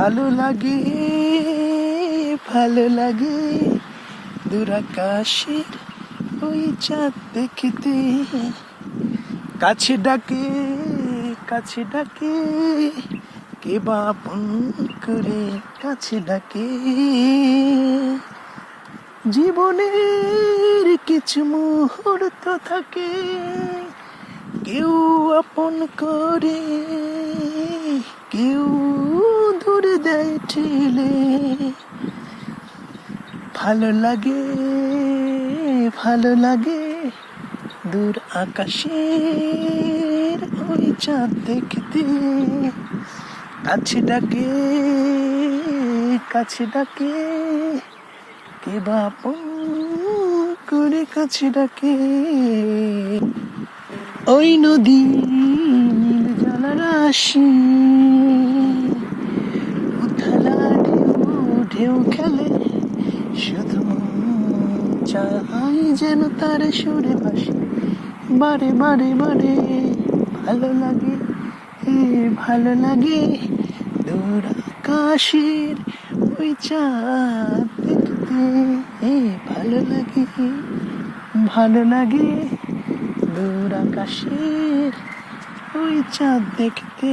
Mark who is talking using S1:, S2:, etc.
S1: ভালো লাগে, ভালো লাগে দূর আকাশের ওই চাঁদ দেখতে। কাছে ডাকে, কাছে ডাকে কে বা আপন করে কাছে ডাকে। জীবনের কিছু মুহূর্ত থাকে কেউ আপন করে, কেউ দূরে দেয় ঠেলে। ভালো লাগে, ভালো লাগে দূর আকাশের ওই চাঁদ দেখতে। কাছে ডাকে, কাছে ডাকে কে বা আপন করে কাছে ডাকে। ওই নদী নীল জলরাশি, উথালা ঢেউ ঢেউ খেলে, শুধু মন চাই যেন তার সুরে ভাসে। বারে বারে বারে ভালো লাগে, ভালো লাগে দূর আকাশের ওই চাঁদ দেখতে। ভালো লাগে, ভালো লাগে দূর আকাশের ওই চাঁদ দেখতে।